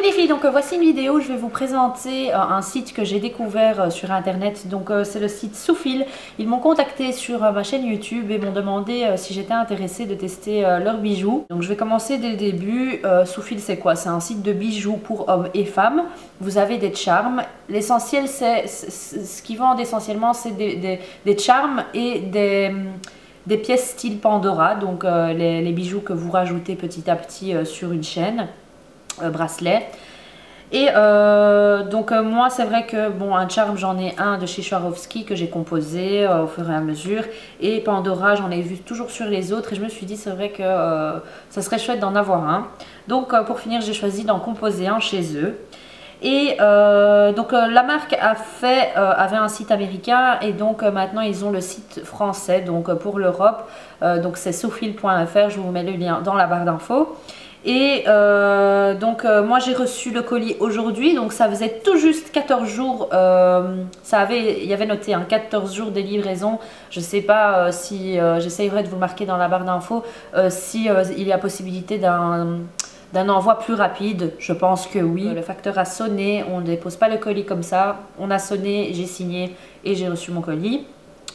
les filles, donc voici une vidéo où je vais vous présenter un site que j'ai découvert sur internet. Donc c'est le site Soufil. Ils m'ont contacté sur ma chaîne YouTube et m'ont demandé si j'étais intéressée de tester leurs bijoux. Donc je vais commencer dès le début. Soufil, c'est quoi? C'est un site de bijoux pour hommes et femmes. Vous avez des charms. L'essentiel, c'est ce qu'ils vendent essentiellement, c'est des charms et des pièces style Pandora, donc les bijoux que vous rajoutez petit à petit sur une chaîne, bracelet. Et donc moi c'est vrai que bon, un charm, j'en ai un de chez Swarovski que j'ai composé au fur et à mesure, et Pandora j'en ai vu toujours sur les autres et je me suis dit c'est vrai que ça serait chouette d'en avoir un. Donc pour finir j'ai choisi d'en composer un chez eux. Et donc la marque avait un site américain et donc maintenant ils ont le site français donc pour l'Europe. Donc c'est soufil.fr, je vous mets le lien dans la barre d'infos. Et moi j'ai reçu le colis aujourd'hui, donc ça faisait tout juste 14 jours, il y avait noté 14 jours de livraison. Je ne sais pas si j'essayerai de vous marquer dans la barre d'infos si il y a possibilité d'un envoi plus rapide. Je pense que oui. Le facteur a sonné, on ne dépose pas le colis comme ça. On a sonné, j'ai signé et j'ai reçu mon colis.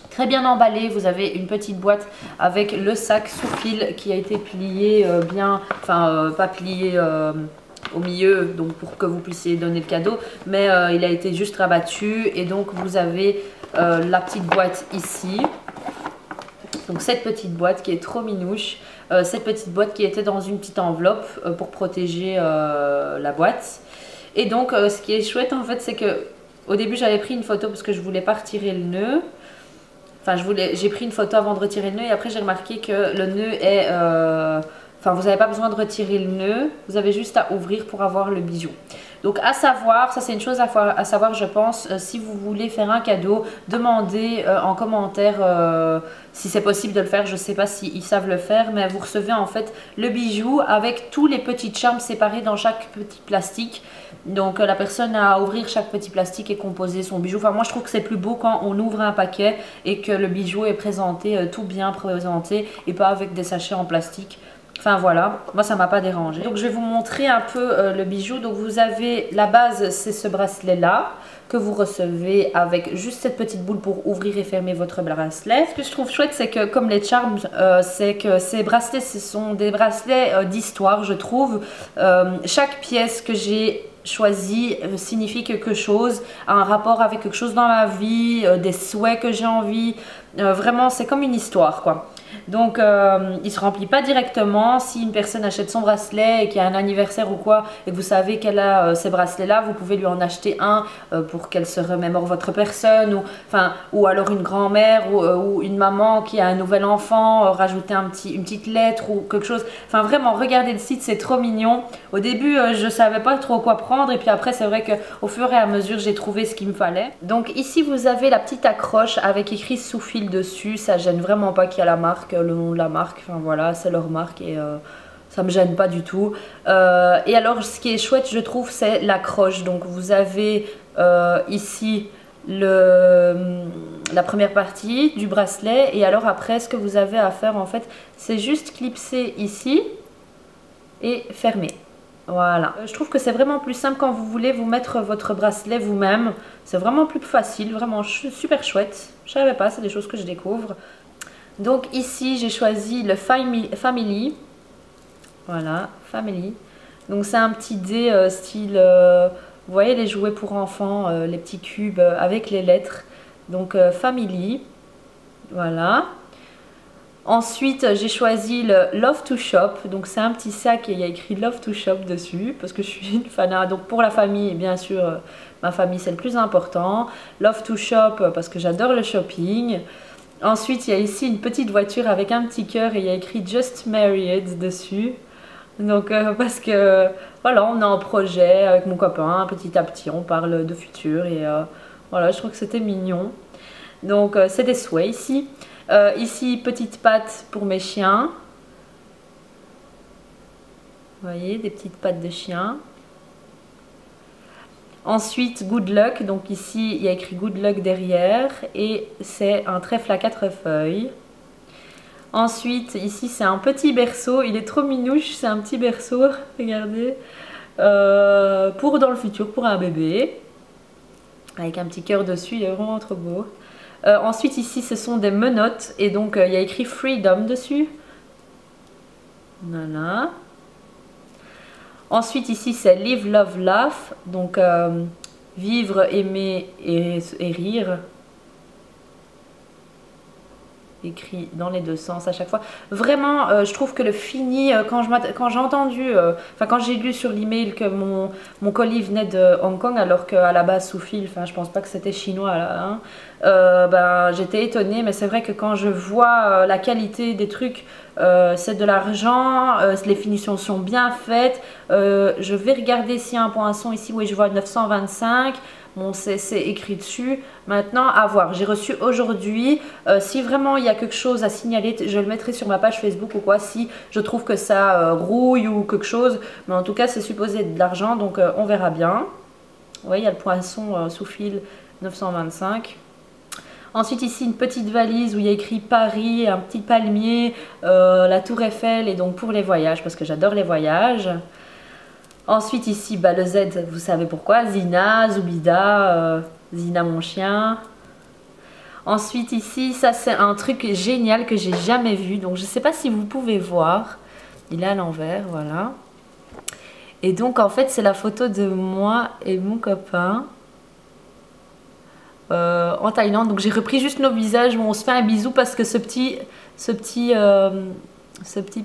Très bien emballé, vous avez une petite boîte avec le sac Soufil qui a été plié bien, enfin pas plié au milieu, donc pour que vous puissiez donner le cadeau, mais il a été juste rabattu. Et donc vous avez la petite boîte ici. Donc cette petite boîte qui est trop minouche. Cette petite boîte qui était dans une petite enveloppe pour protéger la boîte. Et donc ce qui est chouette en fait, c'est que au début j'avais pris une photo parce que je voulais pas retirer le nœud. Enfin j'ai pris une photo avant de retirer le nœud et après j'ai remarqué que le nœud est... Enfin vous n'avez pas besoin de retirer le nœud, vous avez juste à ouvrir pour avoir le bijou. Donc à savoir, ça c'est une chose à savoir je pense, si vous voulez faire un cadeau, demandez en commentaire si c'est possible de le faire. Je ne sais pas s'ils savent le faire, mais vous recevez en fait le bijou avec tous les petits charms séparés dans chaque petit plastique. Donc la personne a à ouvrir chaque petit plastique et composer son bijou. Enfin moi je trouve que c'est plus beau quand on ouvre un paquet et que le bijou est présenté, tout bien présenté et pas avec des sachets en plastique. Enfin voilà, moi ça m'a pas dérangé. Donc je vais vous montrer un peu le bijou. Donc vous avez la base, c'est ce bracelet là que vous recevez avec juste cette petite boule pour ouvrir et fermer votre bracelet. Ce que je trouve chouette, c'est que comme les charms, c'est que ces bracelets, ce sont des bracelets d'histoire, je trouve. Chaque pièce que j'ai choisi signifie quelque chose, a un rapport avec quelque chose dans ma vie, des souhaits que j'ai envie. Vraiment c'est comme une histoire quoi. Donc il se remplit pas directement. Si une personne achète son bracelet et qu'il y a un anniversaire ou quoi et que vous savez qu'elle a ces bracelets là, vous pouvez lui en acheter un pour qu'elle se remémore votre personne, ou alors une grand-mère ou une maman qui a un nouvel enfant, rajouter une petite lettre ou quelque chose. Enfin vraiment regardez le site, c'est trop mignon. Au début je savais pas trop quoi prendre et puis après c'est vrai qu'au fur et à mesure j'ai trouvé ce qu'il me fallait. Donc ici vous avez la petite accroche avec écrit Soufil dessus. Ça gêne vraiment pas qu'il y a la marque, le nom de la marque, enfin voilà c'est leur marque et ça me gêne pas du tout. Et alors ce qui est chouette je trouve c'est l'accroche. Donc vous avez ici la première partie du bracelet et alors après ce que vous avez à faire en fait c'est juste clipser ici et fermer. Voilà, je trouve que c'est vraiment plus simple quand vous voulez vous mettre votre bracelet vous-même. C'est vraiment plus facile, vraiment super chouette. Je savais pas, c'est des choses que je découvre. Donc ici j'ai choisi le Family. Voilà, Family. Donc c'est un petit dé style, vous voyez les jouets pour enfants, les petits cubes avec les lettres. Donc Family, voilà. Ensuite, j'ai choisi le Love to Shop. Donc, c'est un petit sac et il y a écrit Love to Shop dessus parce que je suis une fanat. Donc, pour la famille, bien sûr, ma famille, c'est le plus important. Love to Shop parce que j'adore le shopping. Ensuite, il y a ici une petite voiture avec un petit cœur et il y a écrit Just Married dessus. Donc, parce que, voilà, on est en projet avec mon copain. Petit à petit, on parle de futur et voilà, je trouve que c'était mignon. Donc, c'est des souhaits ici. Ici, petite patte pour mes chiens. Vous voyez, des petites pattes de chien. Ensuite, Good Luck. Donc ici, il y a écrit Good Luck derrière. Et c'est un trèfle à 4 feuilles. Ensuite, ici, c'est un petit berceau. Il est trop minouche, c'est un petit berceau. Regardez. pour dans le futur, pour un bébé. Avec un petit cœur dessus, il est vraiment trop beau. Ensuite ici ce sont des menottes et donc il y a écrit Freedom dessus. Voilà. Ensuite ici c'est Live, Love, Laugh. Donc vivre, aimer et rire. Écrit dans les deux sens à chaque fois. Vraiment, je trouve que le fini, quand j'ai entendu, quand j'ai lu sur l'email que mon colis venait de Hong Kong, alors qu'à la base sous fil, je pense pas que c'était chinois là, hein, j'étais étonnée, mais c'est vrai que quand je vois la qualité des trucs, c'est de l'argent, les finitions sont bien faites. Je vais regarder s'il y a un poinçon ici, oui je vois 925. Bon, c'est écrit dessus. Maintenant, à voir. J'ai reçu aujourd'hui. Si vraiment il y a quelque chose à signaler, je le mettrai sur ma page Facebook ou quoi. Si je trouve que ça rouille ou quelque chose. Mais en tout cas, c'est supposé de l'argent. Donc, on verra bien. Vous voyez, il y a le poinçon sous fil 925. Ensuite, ici, une petite valise où il y a écrit Paris, un petit palmier, la Tour Eiffel. Et donc, pour les voyages, parce que j'adore les voyages. Ensuite ici, le Z, vous savez pourquoi, Zina, Zoubida, Zina mon chien. Ensuite ici, ça c'est un truc génial que j'ai jamais vu, donc je ne sais pas si vous pouvez voir. Il est à l'envers, voilà. Et donc en fait c'est la photo de moi et mon copain en Thaïlande. Donc j'ai repris juste nos visages où on se fait un bisou parce que ce petit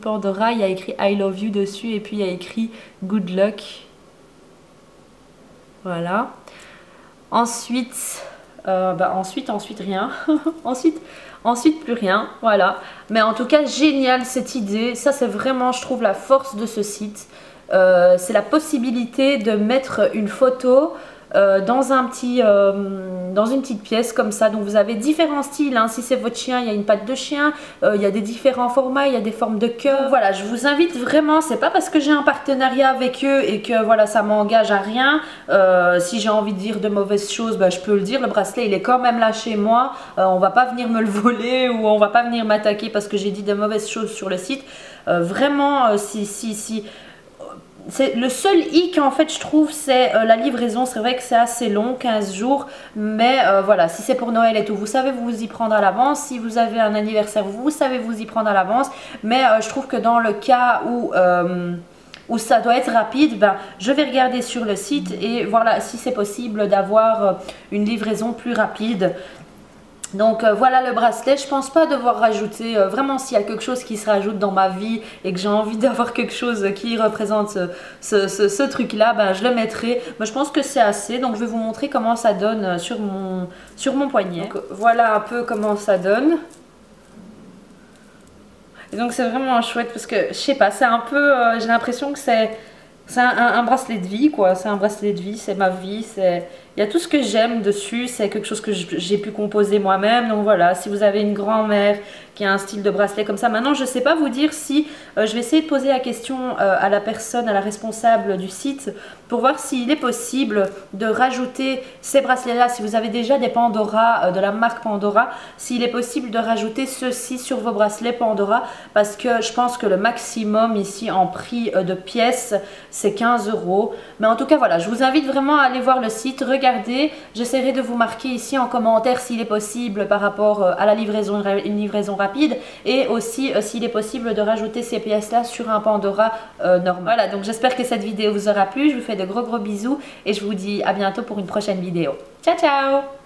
Pandora, il y a écrit I love you dessus et puis il y a écrit good luck. Voilà. Ensuite, ensuite rien. ensuite plus rien. Voilà. Mais en tout cas, génial cette idée. Ça, c'est vraiment, je trouve, la force de ce site. C'est la possibilité de mettre une photo dans une petite pièce comme ça. Donc vous avez différents styles, hein. Si c'est votre chien, il y a une patte de chien, il y a des différents formats, il y a des formes de cœur. Voilà, je vous invite vraiment, c'est pas parce que j'ai un partenariat avec eux et que voilà, ça m'engage à rien. Si j'ai envie de dire de mauvaises choses, je peux le dire. Le bracelet, il est quand même là chez moi. On va pas venir me le voler ou on va pas venir m'attaquer parce que j'ai dit de mauvaises choses sur le site. Vraiment, c'est le seul hic en fait je trouve, c'est la livraison. C'est vrai que c'est assez long, 15 jours, mais voilà, si c'est pour Noël et tout, vous savez vous y prendre à l'avance. Si vous avez un anniversaire, vous savez vous y prendre à l'avance. Mais je trouve que dans le cas où ça doit être rapide, je vais regarder sur le site et voilà si c'est possible d'avoir une livraison plus rapide. Donc voilà le bracelet. Je pense pas devoir rajouter, vraiment s'il y a quelque chose qui se rajoute dans ma vie et que j'ai envie d'avoir quelque chose qui représente ce truc là, je le mettrai. Mais je pense que c'est assez, donc je vais vous montrer comment ça donne sur mon poignet. Donc voilà un peu comment ça donne. Et donc c'est vraiment chouette parce que je sais pas, c'est un peu, j'ai l'impression que c'est un bracelet de vie quoi. C'est un bracelet de vie, c'est ma vie, il y a tout ce que j'aime dessus, c'est quelque chose que j'ai pu composer moi-même. Donc voilà, si vous avez une grand-mère qui a un style de bracelet comme ça. Maintenant, je ne sais pas vous dire si je vais essayer de poser la question à la personne, à la responsable du site, pour voir s'il est possible de rajouter ces bracelets-là. Si vous avez déjà des Pandora de la marque Pandora, s'il est possible de rajouter ceux-ci sur vos bracelets Pandora, parce que je pense que le maximum ici en prix de pièces, c'est 15 €. Mais en tout cas, voilà, je vous invite vraiment à aller voir le site, regardez. J'essaierai de vous marquer ici en commentaire s'il est possible par rapport à la livraison, une livraison rapide, et aussi s'il est possible de rajouter ces pièces là sur un Pandora normal. Voilà, donc j'espère que cette vidéo vous aura plu. Je vous fais de gros bisous et je vous dis à bientôt pour une prochaine vidéo. Ciao ciao.